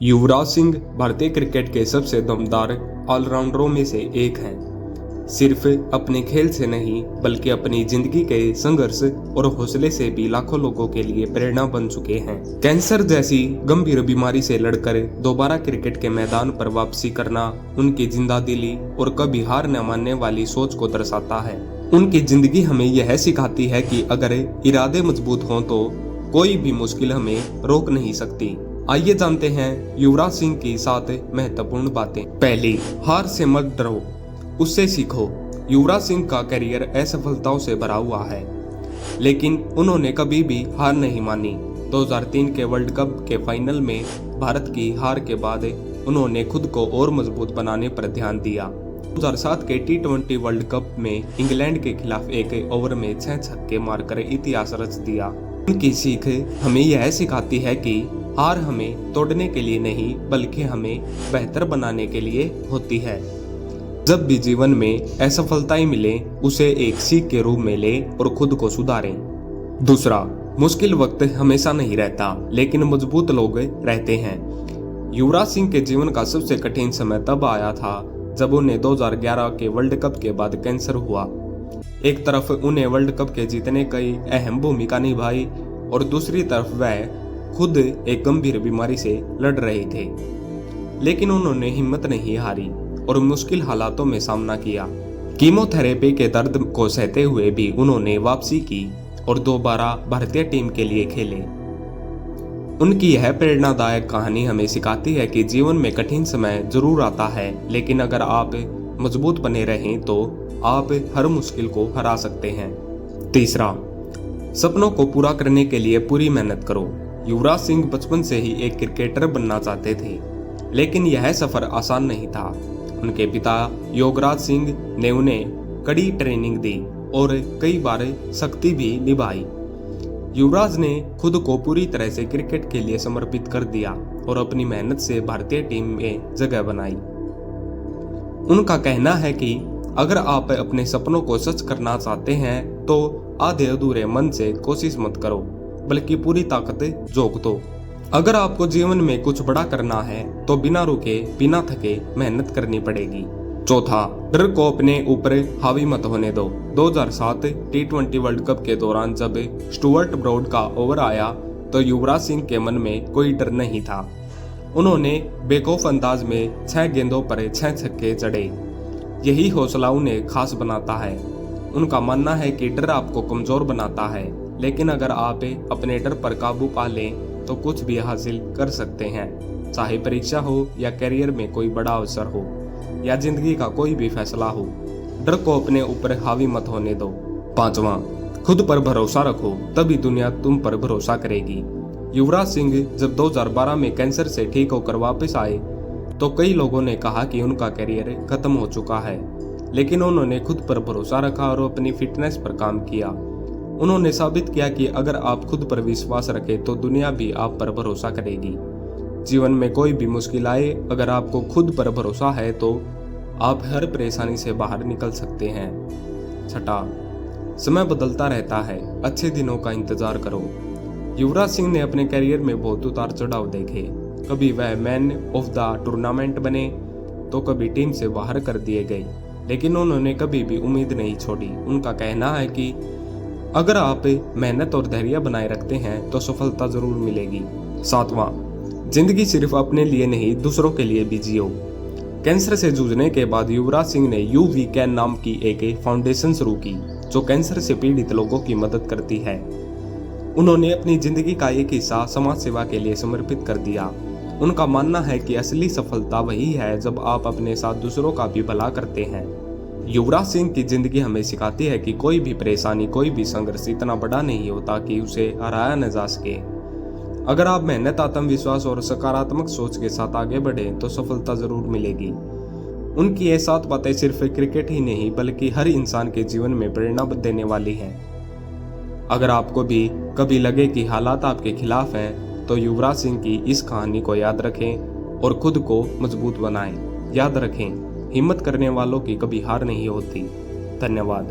युवराज सिंह भारतीय क्रिकेट के सबसे दमदार ऑलराउंडरों में से एक हैं। सिर्फ अपने खेल से नहीं बल्कि अपनी जिंदगी के संघर्ष और हौसले से भी लाखों लोगों के लिए प्रेरणा बन चुके हैं। कैंसर जैसी गंभीर बीमारी से लड़कर दोबारा क्रिकेट के मैदान पर वापसी करना उनकी जिंदादिली और कभी हार न मानने वाली सोच को दर्शाता है। उनकी जिंदगी हमें यह सिखाती है कि अगर इरादे मजबूत हों तो कोई भी मुश्किल हमें रोक नहीं सकती। आइए जानते हैं युवराज सिंह की 7 महत्वपूर्ण बातें। पहली, हार से मत डरो, उससे सीखो। युवराज सिंह का करियर असफलताओं से भरा हुआ है, लेकिन उन्होंने कभी भी हार नहीं मानी। 2003 के वर्ल्ड कप के फाइनल में भारत की हार के बाद उन्होंने खुद को और मजबूत बनाने पर ध्यान दिया। 2007 के T20 वर्ल्ड कप में इंग्लैंड के खिलाफ एक ओवर में 6 छक्के मारकर इतिहास रच दिया। उनकी सीख हमें यह सिखाती है कि हार हमें तोड़ने के लिए नहीं बल्कि हमें बेहतर बनाने के लिए होती है। जब भी जीवन में असफलताएं मिले उसे एक सीख के रूप में ले और खुद को सुधारें। दूसरा, मुश्किल वक्त हमेशा नहीं रहता लेकिन मजबूत लोग रहते हैं। युवराज सिंह के जीवन का सबसे कठिन समय तब आया था जब उन्हें 2011 के वर्ल्ड कप के बाद कैंसर हुआ। एक तरफ उन्हें वर्ल्ड कप के जीतने की अहम भूमिका निभाई और दूसरी तरफ वह खुद एक गंभीर बीमारी से लड़ रहे थे, लेकिन उन्होंने हिम्मत नहीं हारी और मुश्किल हालातों में सामना किया। कीमोथेरेपी के दर्द को सहते हुए भी उन्होंने वापसी की और दोबारा भारतीय टीम के लिए खेले। उनकी यह प्रेरणादायक कहानी हमें सिखाती है कि जीवन में कठिन समय जरूर आता है, लेकिन अगर आप मजबूत बने रहें तो आप हर मुश्किल को हरा सकते हैं। तीसरा, सपनों को पूरा करने के लिए पूरी मेहनत करो। युवराज सिंह बचपन से ही एक क्रिकेटर बनना चाहते थे, लेकिन यह सफर आसान नहीं था। उनके पिता योगराज सिंह ने उन्हें कड़ी ट्रेनिंग दी और कई बार सख्ती भी निभाई। युवराज ने खुद को पूरी तरह से क्रिकेट के लिए समर्पित कर दिया और अपनी मेहनत से भारतीय टीम में जगह बनाई। उनका कहना है कि अगर आप अपने सपनों को सच करना चाहते हैं तो आधे अधूरे मन से कोशिश मत करो बल्कि पूरी ताकत झोंक दो। अगर आपको जीवन में कुछ बड़ा करना है तो बिना रुके बिना थके मेहनत करनी पड़ेगी। चौथा, डर को अपने ऊपर हावी मत होने दो। 2007 T20 वर्ल्ड कप के दौरान जब स्टुअर्ट ब्रॉड का ओवर आया तो युवराज सिंह के मन में कोई डर नहीं था। उन्होंने बेखौफ अंदाज में 6 गेंदों पर 6 छक्के जड़े। यही हौसला उन्हें खास बनाता है। उनका मानना है कि डर आपको कमजोर बनाता है, लेकिन अगर आप अपने डर पर काबू पा लें तो कुछ भी हासिल कर सकते हैं, चाहे परीक्षा हो या करियर में कोई बड़ा अवसर हो या जिंदगी का कोई भी फैसला हो। डर को अपने ऊपर हावी मत होने दो। पांचवा, खुद पर भरोसा रखो, तभी दुनिया तुम पर भरोसा करेगी। युवराज सिंह जब 2012 में कैंसर से ठीक होकर वापस आए तो कई लोगों ने कहा कि उनका करियर खत्म हो चुका है, लेकिन उन्होंने खुद पर भरोसा रखा और अपनी फिटनेस पर काम किया। उन्होंने साबित किया कि अगर आप खुद पर विश्वास रखें तो दुनिया भी आप पर भरोसा करेगी। जीवन में कोई भी मुश्किल आए, अगर आपको खुद पर भरोसा है तो आप हर परेशानी से बाहर निकल सकते हैं। छठा, समय बदलता रहता है, अच्छे दिनों का इंतजार करो। युवराज सिंह ने अपने करियर में बहुत उतार चढ़ाव देखे। कभी वह मैन ऑफ द टूर्नामेंट बने तो कभी टीम से बाहर कर दिए गए, लेकिन उन्होंने कभी भी उम्मीद नहीं छोड़ी। उनका कहना है कि अगर आप मेहनत और धैर्य बनाए रखते हैं तो सफलता जरूर मिलेगी। सातवां, जिंदगी सिर्फ अपने लिए नहीं दूसरों के लिए भी जियो। कैंसर से जूझने के बाद युवराज सिंह ने यू वी कैन नाम की एक फाउंडेशन शुरू की जो कैंसर से पीड़ित लोगों की मदद करती है। उन्होंने अपनी जिंदगी का एक हिस्सा समाज सेवा के लिए समर्पित कर दिया। उनका मानना है कि असली सफलता वही है जब आप अपने साथ दूसरों का भी भला करते हैं। युवराज सिंह की जिंदगी हमें सिखाती है कि कोई भी परेशानी, कोई भी संघर्ष इतना बड़ा नहीं होता कि उसे हराया न जा सके। अगर आप मेहनत, आत्मविश्वास और सकारात्मक सोच के साथ आगे बढ़ें तो सफलता जरूर मिलेगी। उनकी ये 7 बातें सिर्फ क्रिकेट ही नहीं बल्कि हर इंसान के जीवन में प्रेरणा देने वाली हैं। अगर आपको भी कभी लगे कि हालात आपके खिलाफ हैं तो युवराज सिंह की इस कहानी को याद रखें और खुद को मजबूत बनाएं। याद रखें, हिम्मत करने वालों की कभी हार नहीं होती। धन्यवाद।